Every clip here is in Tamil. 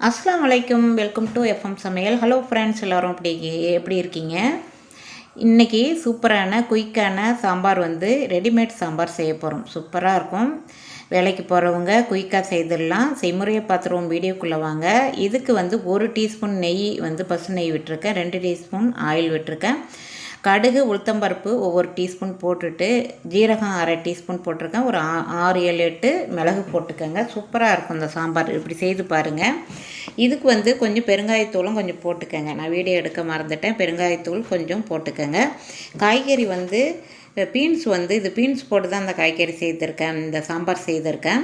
அஸ்ஸலாமு அலைக்கும். வெல்கம் டு எஃப்எம் சமையல். ஹலோ ஃப்ரெண்ட்ஸ், எல்லோரும் எப்படி இருக்கீங்க? இன்றைக்கி சூப்பரான குயிக்கான சாம்பார் ரெடிமேட் சாம்பார் செய்ய போகிறோம். சூப்பராக இருக்கும். வேலைக்கு போகிறவங்க குயிக்காக செய்திடலாம். செய்முறையை பார்த்துருவோம். வீடியோக்குள்ளே வாங்க. இதுக்கு 1 டீஸ்பூன் நெய் பசு நெய் விட்டுருக்கேன். 2 டீஸ்பூன் ஆயில் விட்டுருக்கேன். கடுகு உளுத்தம்பருப்பு ஒவ்வொரு டீஸ்பூன் போட்டுட்டு ஜீரகம் அரை டீஸ்பூன் போட்டிருக்கேன். ஒரு 6 7 8 மிளகு போட்டுக்கோங்க. சூப்பராக இருக்கும் இந்த சாம்பார். இப்படி செய்து பாருங்கள். இதுக்கு கொஞ்சம் பெருங்காயத்தூளும் கொஞ்சம் போட்டுக்கோங்க. நான் வீடியோ எடுக்க மறந்துட்டேன். பெருங்காயத்தூள் கொஞ்சம் போட்டுக்கோங்க. காய்கறி பீன்ஸ் இது பீன்ஸ் போட்டு தான் அந்த காய்கறி செய்திருக்கேன். இந்த சாம்பார் செய்திருக்கேன்.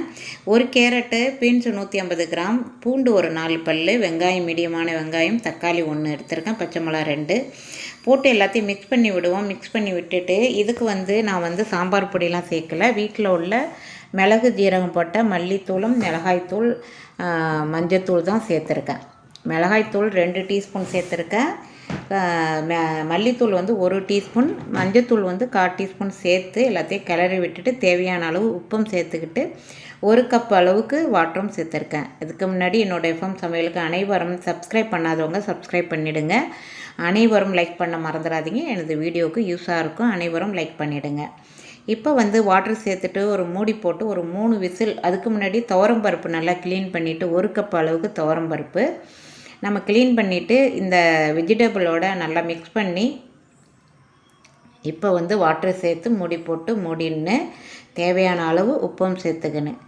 ஒரு கேரட்டு, பீன்ஸ் 150 கிராம், பூண்டு ஒரு 4 பல், வெங்காயம் மீடியமான வெங்காயம், தக்காளி 1 எடுத்திருக்கேன், பச்சை மிளகா 2 போட்டு எல்லாத்தையும் மிக்ஸ் பண்ணி விடுவோம். மிக்ஸ் பண்ணி விட்டுட்டு இதுக்கு நான் சாம்பார் பொடியெலாம் சேர்க்கலை. வீட்டில் உள்ள மிளகு ஜீரகம் போட்ட மல்லித்தூளும் மிளகாய்த்தூள் மஞ்சத்தூள் தான் சேர்த்துருக்கேன். மிளகாய்த்தூள் 2 டீஸ்பூன் சேர்த்துருக்கேன். மல்லித்தூள் 1 டீஸ்பூன், மஞ்சத்தூள் 1/4 டீஸ்பூன் சேர்த்து எல்லாத்தையும் கிளறி விட்டுட்டு தேவையான அளவு உப்பும் சேர்த்துக்கிட்டு 1 கப் அளவுக்கு வாட்டரும் சேர்த்துருக்கேன். இதுக்கு முன்னாடி என்னோடய எஃப்எம் சமையலுக்கு அனைவரும் சப்ஸ்கிரைப் பண்ணாதவங்க சப்ஸ்கிரைப் பண்ணிவிடுங்க. அனைவரும் லைக் பண்ண மறந்துடாதீங்க. எனது வீடியோவுக்கு யூஸாக இருக்கும். அனைவரும் லைக் பண்ணிவிடுங்க. இப்போ வாட்டர் சேர்த்துட்டு ஒரு மூடி போட்டு ஒரு 3 விசில். அதுக்கு முன்னாடி துவரம்பருப்பு நல்லா க்ளீன் பண்ணிவிட்டு 1 கப் அளவுக்கு துவரம்பருப்பு நம்ம க்ளீன் பண்ணிவிட்டு இந்த வெஜிடபிளோட நல்லா மிக்ஸ் பண்ணி இப்போ வாட்டர் சேர்த்து மூடி போட்டு மூடின்னு தேவையான அளவு உப்பும் சேர்த்துக்கணும்.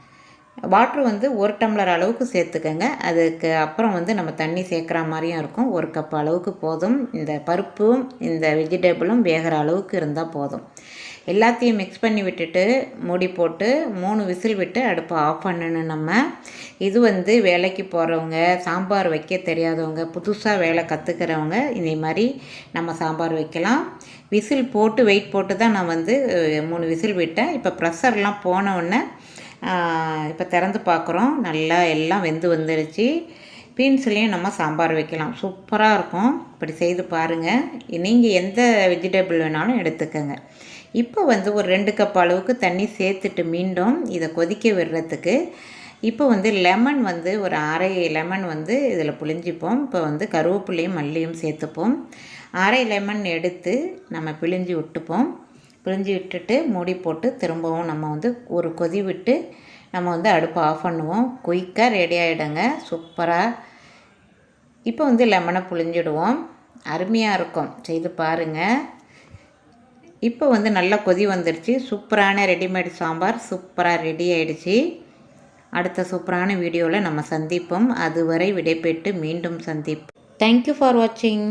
வாட்ரு 1 டம்ளர் அளவுக்கு சேர்த்துக்கங்க. அதுக்கு அப்புறம் நம்ம தண்ணி சேர்க்குற மாதிரியும் இருக்கும். 1 கப் அளவுக்கு போதும். இந்த பருப்பும் இந்த வெஜிடபிளும் வேகிற அளவுக்கு இருந்தால் போதும். எல்லாத்தையும் மிக்ஸ் பண்ணி விட்டுட்டு மூடி போட்டு 3 விசில் விட்டு அடுப்பை ஆஃப் பண்ணணும். நம்ம இது வேலைக்கு போகிறவங்க, சாம்பார் வைக்க தெரியாதவங்க, புதுசாக வேலை கற்றுக்கிறவங்க இதே மாதிரி நம்ம சாம்பார் வைக்கலாம். விசில் போட்டு வெயிட் போட்டு தான் நான் 3 விசில் விட்டேன். இப்போ ப்ரெஷர்லாம் போனவுடனே இப்போ திறந்து பார்க்குறோம். நல்லா எல்லாம் வந்துருச்சு. பீன்ஸ்லேயும் நம்ம சாம்பார் வைக்கலாம். சூப்பராக இருக்கும். இப்படி செய்து பாருங்கள். நீங்கள் எந்த வெஜிடபிள் வேணாலும் எடுத்துக்கோங்க. இப்போ ஒரு 2 கப் அளவுக்கு தண்ணி சேர்த்துட்டு மீண்டும் இதை கொதிக்க விடுறதுக்கு இப்போ லெமன் ஒரு அரை லெமன் இதில் புழிஞ்சிப்போம். இப்போ கருவேப்பிலையும் மல்லியும் சேர்த்துப்போம். அரை லெமன் எடுத்து நம்ம பிழிஞ்சு விட்டுப்போம். பிழிஞ்சு விட்டுட்டு மூடி போட்டு திரும்பவும் நம்ம ஒரு கொதி விட்டு நம்ம அடுப்பை ஆஃப் பண்ணுவோம். குயிக்காக ரெடி ஆகிடுங்க. சூப்பராக. இப்போ லெமனை புழிஞ்சிடுவோம். அருமையாக இருக்கும். செய்து பாருங்கள். இப்போ நல்லா கொதி வந்துடுச்சு. சூப்பரான ரெடிமேட் சாம்பார் சூப்பராக ரெடி ஆகிடுச்சு. அடுத்த சூப்பரான வீடியோவில் நம்ம சந்திப்போம். அதுவரை விடைபெற்று மீண்டும் சந்திப்போம். தேங்க்யூ ஃபார் வாட்சிங்.